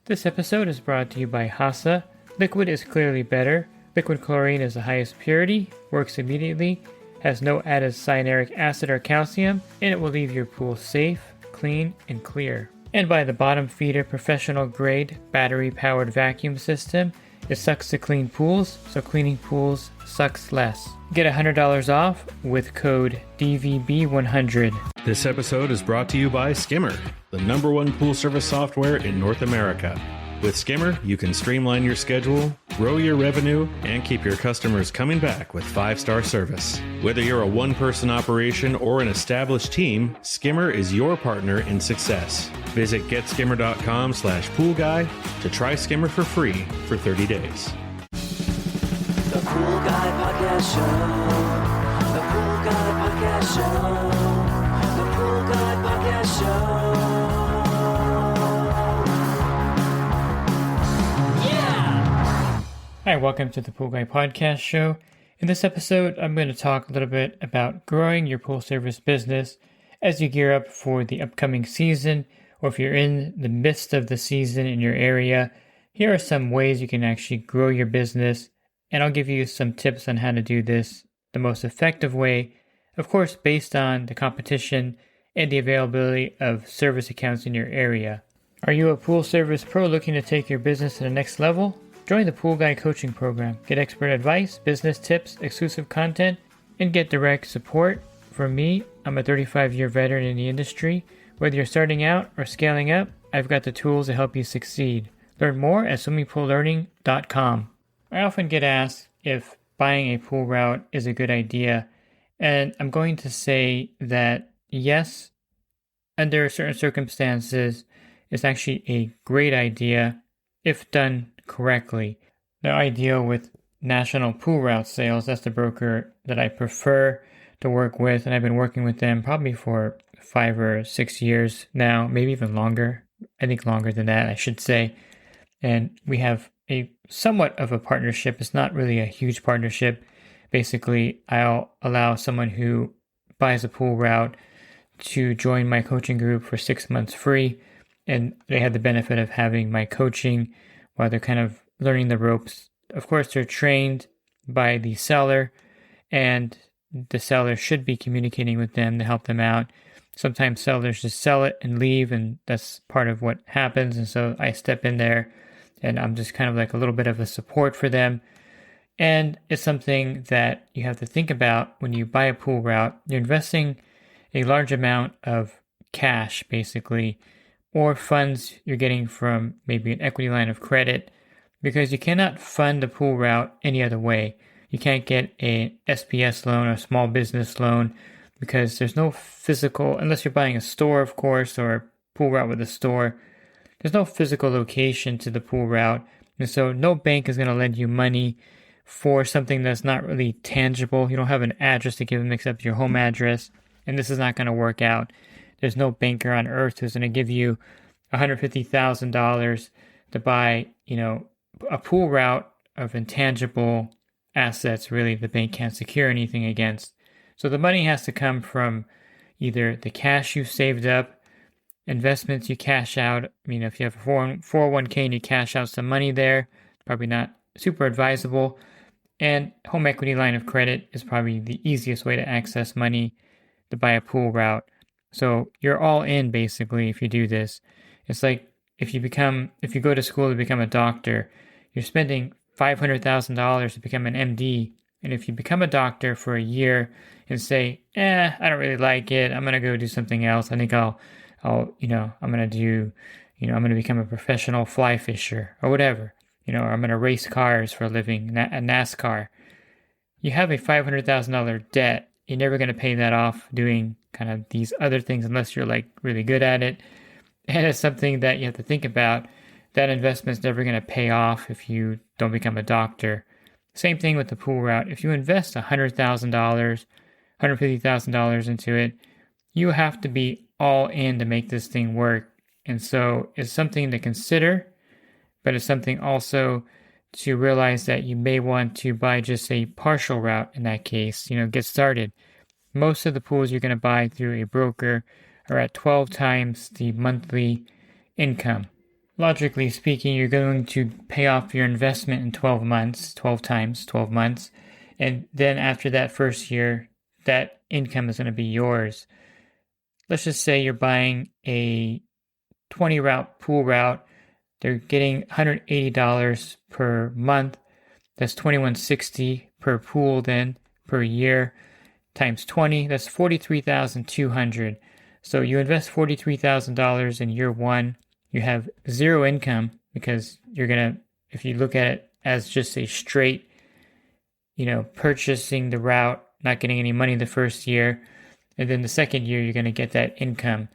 This episode is brought to you by Hasa. Liquid is clearly better. Liquid chlorine is the highest purity, works immediately, has no added cyanuric acid or calcium, and it will leave your pool safe, clean, and clear. And by the Bottom Feeder professional grade battery powered vacuum system. It sucks to clean pools, so cleaning pools sucks less. Get $100 off with code DVB100. This episode is brought to you by Skimmer, the #1 pool service software in North America. With Skimmer, you can streamline your schedule, grow your revenue, and keep your customers coming back with 5-star service. Whether you're a one-person operation or an established team, Skimmer is your partner in success. Visit getskimmer.com/poolguy to try Skimmer for free for 30 days. The Pool Guy Podcast Show. The Pool Guy Podcast Show. The Pool Guy Podcast Show. Hi, welcome to the Pool Guy Podcast Show. In this episode, I'm going to talk a little bit about growing your pool service business as you gear up for the upcoming season, or if you're in the midst of the season in your area. Here are some ways you can actually grow your business, and I'll give you some tips on how to do this the most effective way, of course, based on the competition and the availability of service accounts in your area. Are you a pool service pro looking to take your business to the next level? Join the Pool Guy Coaching Program. Get expert advice, business tips, exclusive content, and get direct support from me. I'm a 35-year veteran in the industry. Whether you're starting out or scaling up, I've got the tools to help you succeed. Learn more at swimmingpoollearning.com. I often get asked if buying a pool route is a good idea, and I'm going to say that yes, under certain circumstances, it's actually a great idea if done correctly. Now, I deal with National Pool Route Sales. That's the broker that I prefer to work with, and I've been working with them probably for 5 or 6 years now, maybe even longer. I think longer than that, I should say. And we have a somewhat of a partnership. It's not really a huge partnership. Basically, I'll allow someone who buys a pool route to join my coaching group for 6 months free, and they have the benefit of having my coaching while they're kind of learning the ropes. Of course, they're trained by the seller, and the seller should be communicating with them to help them out. Sometimes sellers just sell it and leave, and that's part of what happens. And so I step in there, and I'm just kind of like a little bit of a support for them. And it's something that you have to think about when you buy a pool route. You're investing a large amount of cash, basically, or funds you're getting from maybe an equity line of credit, because you cannot fund a pool route any other way. You can't get an SPS loan or small business loan because there's no physical, unless you're buying a store, of course, or a pool route with a store, there's no physical location to the pool route. And so no bank is going to lend you money for something that's not really tangible. You don't have an address to give them except your home address, and this is not going to work out. There's no banker on earth who's going to give you $150,000 to buy, a pool route of intangible assets, really, the bank can't secure anything against. So the money has to come from either the cash you saved up, investments you cash out. If you have a 401k and you cash out some money there, probably not super advisable. And home equity line of credit is probably the easiest way to access money to buy a pool route. So you're all in, basically, if you do this. It's like if you go to school to become a doctor, you're spending $500,000 to become an MD. And if you become a doctor for a year and say, I don't really like it, I'm going to go do something else. I think I'm going to become a professional fly fisher or whatever, or I'm going to race cars for a living, a NASCAR. You have a $500,000 debt. You're never going to pay that off doing kind of these other things unless you're like really good at it. And it's something that you have to think about. That investment's never going to pay off if you don't become a doctor. Same thing with the pool route. If you invest $100,000, $150,000 into it, you have to be all in to make this thing work. And so it's something to consider, but it's something also to realize that you may want to buy just a partial route in that case, get started. Most of the pools you're going to buy through a broker are at 12 times the monthly income. logically speaking, you're going to pay off your investment in 12 months, 12 times, 12 months. And then after that first year, that income is going to be yours. Let's just say you're buying a 20 route pool route. They're getting $180 per month. That's $2,160 per pool then per year times 20. That's $43,200. So you invest $43,000 in year one. You have zero income because you're going to, if you look at it as just a straight, purchasing the route, not getting any money the first year. And then the second year, you're going to get that income.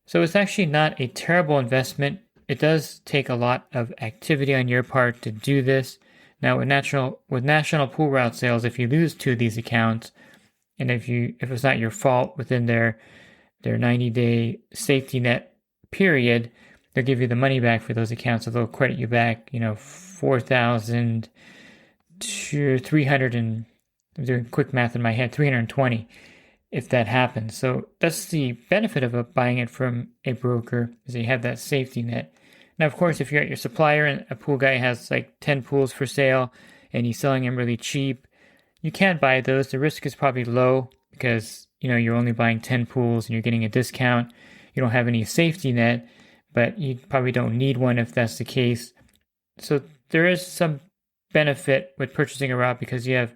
So it's actually not a terrible investment. It does take a lot of activity on your part to do this. Now with national pool route sales, if you lose two of these accounts, and if it's not your fault within their 90-day safety net period, they'll give you the money back for those accounts. So they'll credit you back, $4,300 and I'm doing quick math in my head, 320 if that happens. So that's the benefit of buying it from a broker, is that you have that safety net. Now, of course, if you're at your supplier and a pool guy has like 10 pools for sale and he's selling them really cheap, you can't buy those. The risk is probably low because, you're only buying 10 pools and you're getting a discount. You don't have any safety net, but you probably don't need one if that's the case. So there is some benefit with purchasing a route because you have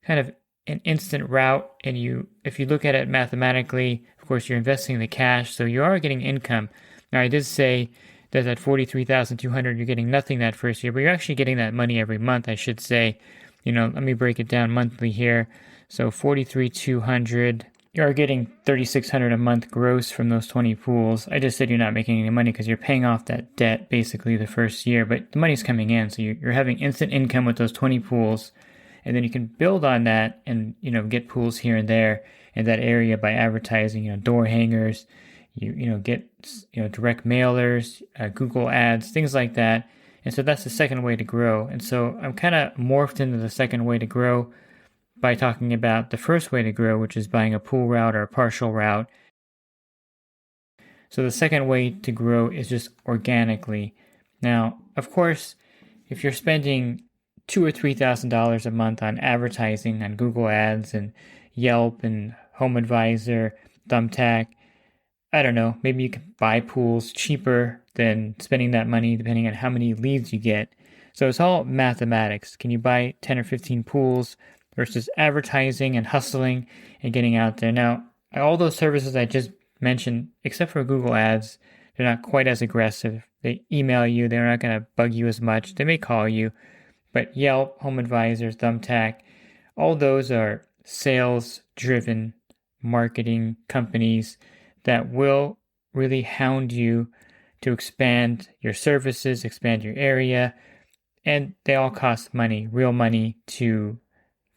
kind of an instant route, and if you look at it mathematically, of course, you're investing the cash, so you are getting income. Now, I did say that at $43,200, you're getting nothing that first year, but you're actually getting that money every month, I should say. Let me break it down monthly here. So $43,200, you are getting $3,600 a month gross from those 20 pools. I just said you're not making any money because you're paying off that debt basically the first year, but the money's coming in, so you're having instant income with those 20 pools. And then you can build on that and, get pools here and there in that area by advertising, door hangers, get, direct mailers, Google ads, things like that. And so that's the second way to grow. And so I'm kind of morphed into the second way to grow by talking about the first way to grow, which is buying a pool route or a partial route. So the second way to grow is just organically. Now, of course, if you're spending $2,000 or $3,000 a month on advertising on Google Ads and Yelp and Home Advisor, Thumbtack, I don't know, maybe you can buy pools cheaper than spending that money depending on how many leads you get. So it's all mathematics. Can you buy 10 or 15 pools versus advertising and hustling and getting out there? Now, all those services I just mentioned, except for Google Ads, they're not quite as aggressive. They email you. They're not going to bug you as much. They may call you. But Yelp, Home Advisor, Thumbtack, all those are sales-driven marketing companies that will really hound you to expand your services, expand your area, and they all cost money, real money to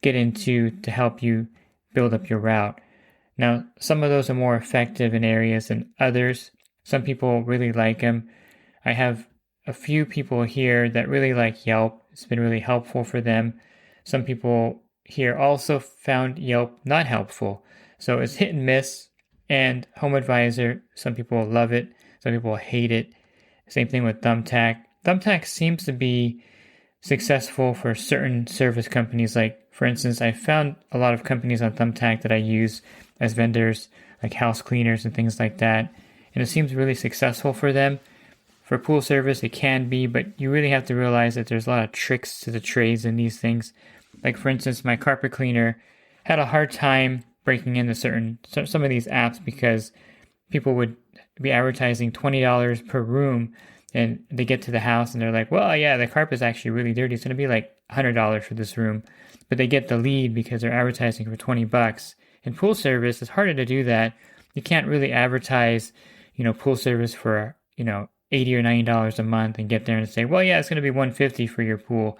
get into to help you build up your route. Now, some of those are more effective in areas than others. Some people really like them. I have a few people here that really like Yelp. It's been really helpful for them. Some people here also found Yelp not helpful. So it's hit and miss. And Home Advisor, some people love it. Some people hate it. Same thing with Thumbtack. Thumbtack seems to be successful for certain service companies. Like, for instance, I found a lot of companies on Thumbtack that I use as vendors, like house cleaners and things like that. And it seems really successful for them. For pool service, it can be, but you really have to realize that there's a lot of tricks to the trades in these things. Like, for instance, my carpet cleaner had a hard time breaking into some of these apps because people would be advertising $20 per room, and they get to the house and they're like, well, yeah, the carpet's actually really dirty. It's going to be like $100 for this room. But they get the lead because they're advertising for $20. In pool service, it's harder to do that. You can't really advertise, pool service for, $80 or $90 a month and get there and say, well, yeah, it's going to be $150 for your pool.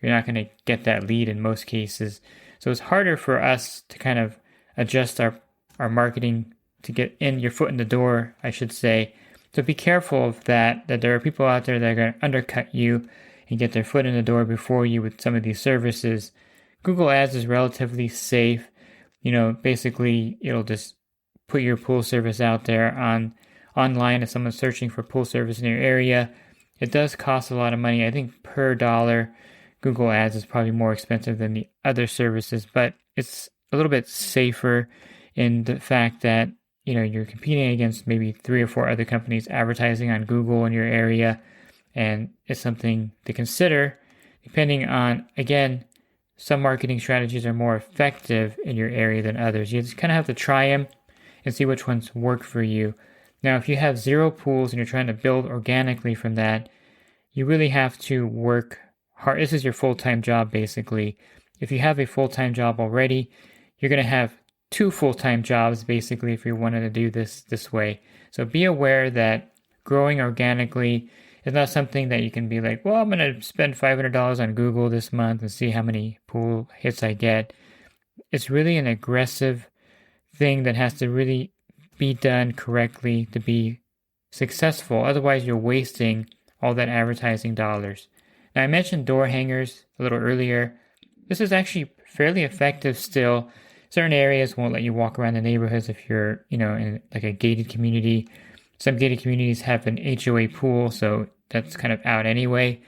You're not going to get that lead in most cases. So it's harder for us to kind of adjust our marketing to get your foot in the door, I should say. So be careful of that there are people out there that are going to undercut you and get their foot in the door before you with some of these services. Google Ads is relatively safe. Basically, it'll just put your pool service out there online if someone's searching for pool service in your area. it does cost a lot of money. I think per dollar, Google Ads is probably more expensive than the other services, but it's a little bit safer in the fact that, you're competing against maybe 3 or 4 other companies advertising on Google in your area. And it's something to consider depending on, again, some marketing strategies are more effective in your area than others. You just kind of have to try them and see which ones work for you. Now, if you have 0 pools and you're trying to build organically from that, you really have to work hard. This is your full-time job, basically. If you have a full-time job already, you're going to have 2 full-time jobs, basically, if you wanted to do this way. So be aware that growing organically is not something that you can be like, well, I'm going to spend $500 on Google this month and see how many pool hits I get. It's really an aggressive thing that has to really be done correctly to be successful. Otherwise, you're wasting all that advertising dollars. Now, I mentioned door hangers a little earlier. This is actually fairly effective still. Certain areas won't let you walk around the neighborhoods if you're, in like a gated community. Some gated communities have an HOA pool, so that's kind of out anyway.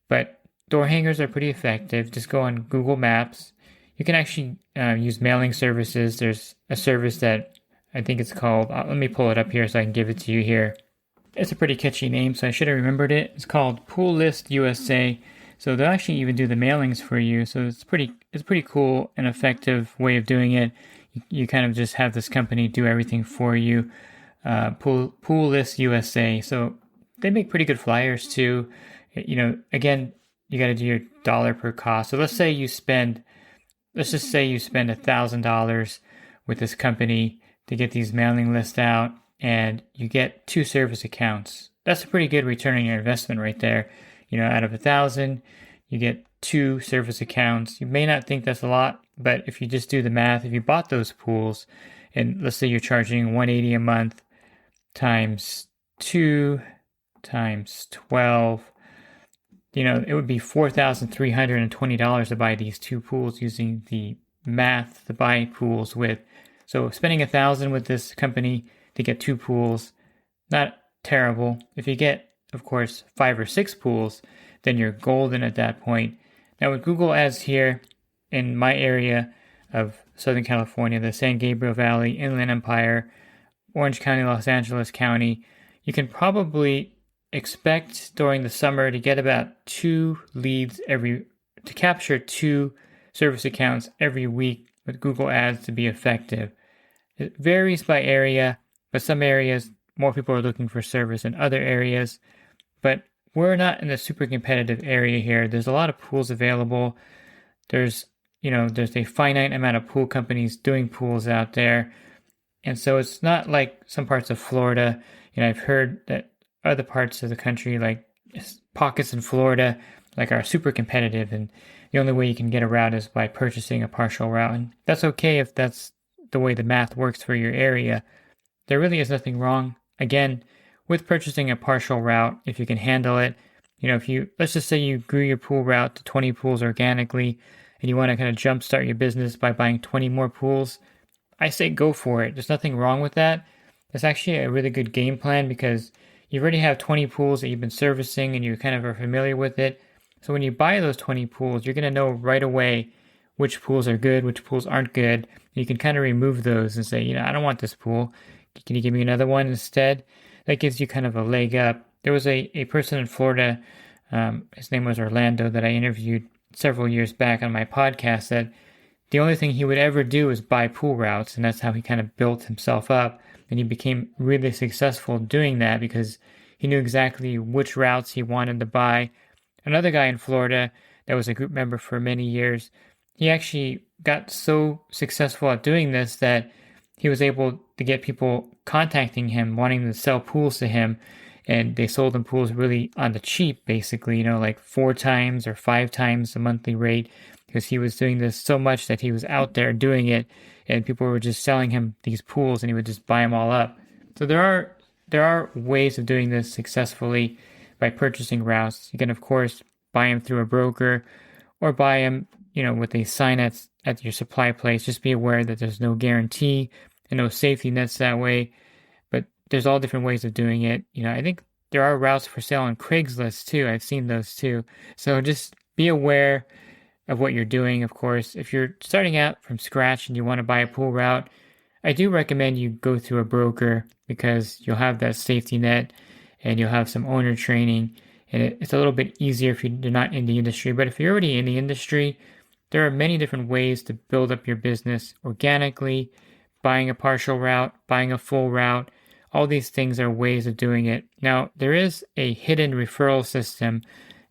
But door hangers are pretty effective. Just go on Google Maps. You can actually use mailing services. There's a service that I think it's called, let me pull it up here so I can give it to you here. It's a pretty catchy name, so I should have remembered it. It's called Pool List USA. So they'll actually even do the mailings for you. So it's pretty cool and effective way of doing it. You kind of just have this company do everything for you. Pool List USA. So they make pretty good flyers too. Again, you got to do your dollar per cost. So let's just say you spend $1,000 with this company to get these mailing lists out, and you get 2 service accounts. That's a pretty good return on your investment right there. Out of 1,000, you get 2 service accounts. You may not think that's a lot, but if you just do the math, if you bought those pools, and let's say you're charging $180 a month times 2 times 12, it would be $4,320 to buy these 2 pools using the math to buy pools with. So spending $1,000 with this company to get 2 pools, not terrible. If you get, of course, 5 or 6 pools, then you're golden at that point. Now with Google Ads here in my area of Southern California, the San Gabriel Valley, Inland Empire, Orange County, Los Angeles County, you can probably expect during the summer to get about 2 leads to capture 2 service accounts every week with Google Ads to be effective. It varies by area, but some areas, more people are looking for service than other areas. But we're not in a super competitive area here. There's a lot of pools available. There's a finite amount of pool companies doing pools out there. And so it's not like some parts of Florida. I've heard that other parts of the country, like pockets in Florida, are super competitive, and the only way you can get a route is by purchasing a partial route. And that's okay if that's the way the math works for your area. There really is nothing wrong, again, with purchasing a partial route if you can handle it. Let's just say you grew your pool route to 20 pools organically and you want to kind of jumpstart your business by buying 20 more pools, I say go for it. There's nothing wrong with that. It's actually a really good game plan because you already have 20 pools that you've been servicing and you kind of are familiar with it. So when you buy those 20 pools, you're going to know right away which pools are good, which pools aren't good. You can kind of remove those and say, I don't want this pool. Can you give me another one instead? That gives you kind of a leg up. There was a person in Florida, his name was Orlando, that I interviewed several years back on my podcast, that the only thing he would ever do is buy pool routes, and that's how he kind of built himself up. And he became really successful doing that because he knew exactly which routes he wanted to buy. Another guy in Florida that was a group member for many years, he actually got so successful at doing this that he was able to get people contacting him, wanting to sell pools to him, and they sold him pools really on the cheap, basically, like 4 times or 5 times the monthly rate, because he was doing this so much that he was out there doing it, and people were just selling him these pools, and he would just buy them all up. So there are ways of doing this successfully by purchasing routes. You can, of course, buy them through a broker or buy them, with a sign at your supply place. Just be aware that there's no guarantee and no safety nets that way. But there's all different ways of doing it. I think there are routes for sale on Craigslist too. I've seen those too. So just be aware of what you're doing, of course. If you're starting out from scratch and you want to buy a pool route, I do recommend you go through a broker because you'll have that safety net and you'll have some owner training, and it's a little bit easier if you're not in the industry. But if you're already in the industry, there are many different ways to build up your business organically, buying a partial route, buying a full route. All these things are ways of doing it. Now, there is a hidden referral system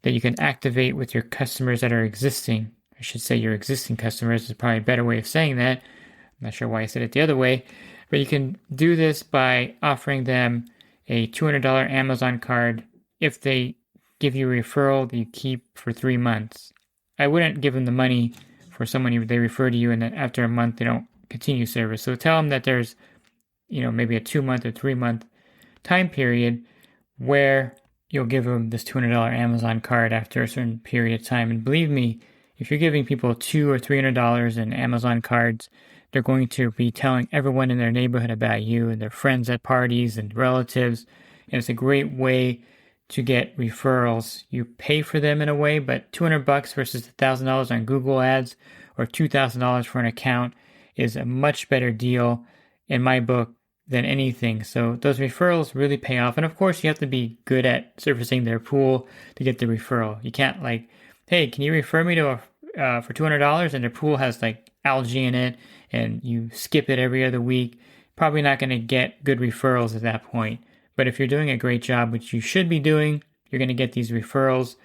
that you can activate with your customers that are existing. I should say your existing customers is probably a better way of saying that. I'm not sure why I said it the other way, but you can do this by offering them a $200 Amazon card if they give you a referral that you keep for 3 months. I wouldn't give them the money for someone they refer to you and then after a month they don't continue service. So tell them that there's, maybe a 2-month or 3-month time period where you'll give them this $200 Amazon card after a certain period of time. And believe me, if you're giving people $200 or $300 in Amazon cards, they're going to be telling everyone in their neighborhood about you and their friends at parties and relatives. And it's a great way to get referrals. You pay for them in a way, but $200 versus $1,000 on Google Ads or $2,000 for an account is a much better deal in my book than anything. So those referrals really pay off. And of course, you have to be good at servicing their pool to get the referral. You can't hey, can you refer me to for $200 and their pool has algae in it and you skip it every other week? Probably not going to get good referrals at that point. But if you're doing a great job, which you should be doing, you're going to get these referrals,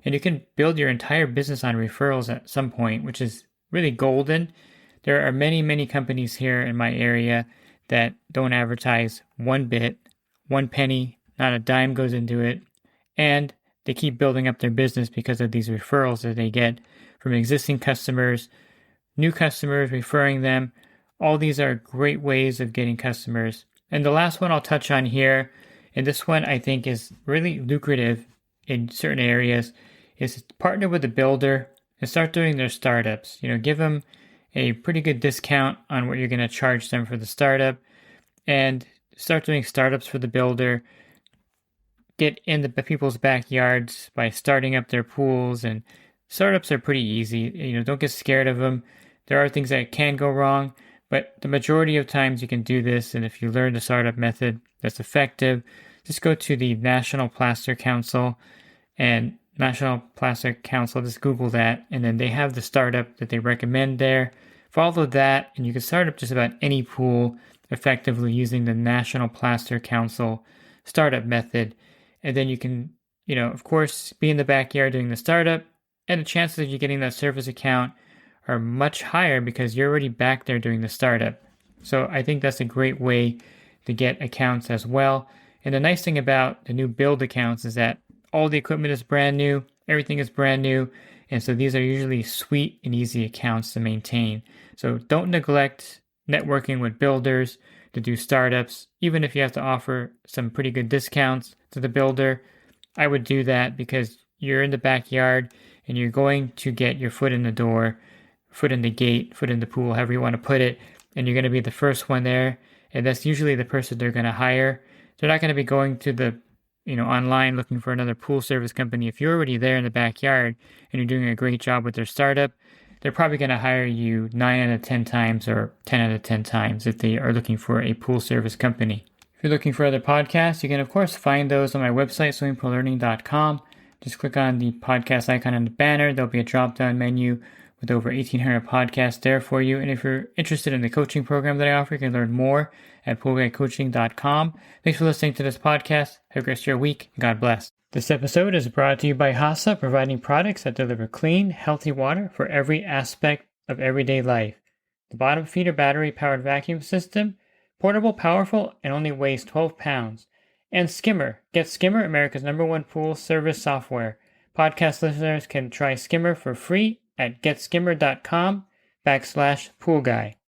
and you can build your entire business on referrals at some point, which is really golden. There are many, many companies here in my area that don't advertise one bit, 1 penny, not a dime goes into it, and they keep building up their business because of these referrals that they get from existing customers, new customers referring them. All these are great ways of getting customers. And the last one I'll touch on here, and this one I think is really lucrative in certain areas, is to partner with a builder and start doing their startups. Give them a pretty good discount on what you're going to charge them for the startup and start doing startups for the builder. Get in the people's backyards by starting up their pools, and startups are pretty easy. Don't get scared of them. There are things that can go wrong, but the majority of times you can do this, and if you learn the startup method that's effective, just go to the National Plaster Council, and National Plaster Council, just Google that, and then they have the startup that they recommend there. Follow that, and you can start up just about any pool effectively using the National Plaster Council startup method. And then you can, of course, be in the backyard doing the startup, and the chances of you getting that service account are much higher because you're already back there doing the startup. So I think that's a great way to get accounts as well. And the nice thing about the new build accounts is that all the equipment is brand new, everything is brand new, and so these are usually sweet and easy accounts to maintain. So don't neglect networking with builders to do startups. Even if you have to offer some pretty good discounts to the builder, I would do that because you're in the backyard and you're going to get your foot in the door, foot in the gate, foot in the pool, however you want to put it, and you're going to be the first one there, and that's usually the person they're going to hire. They're not going to be going to the online looking for another pool service company. If you're already there in the backyard and you're doing a great job with their startup, they're probably going to hire you 9 out of 10 times or 10 out of 10 times if they are looking for a pool service company. If you're looking for other podcasts, you can of course find those on my website, swimmingpoollearning.com. Just click on the podcast icon on the banner. There'll be a drop-down menu with over 1,800 podcasts there for you. And if you're interested in the coaching program that I offer, you can learn more at poolguycoaching.com. Thanks for listening to this podcast. Have a great rest of your week. God bless. This episode is brought to you by HASA, providing products that deliver clean, healthy water for every aspect of everyday life. The bottom feeder battery-powered vacuum system, portable, powerful, and only weighs 12 pounds. And Skimmer. Get Skimmer, America's #1 pool service software. Podcast listeners can try Skimmer for free at getskimmer.com/poolguy.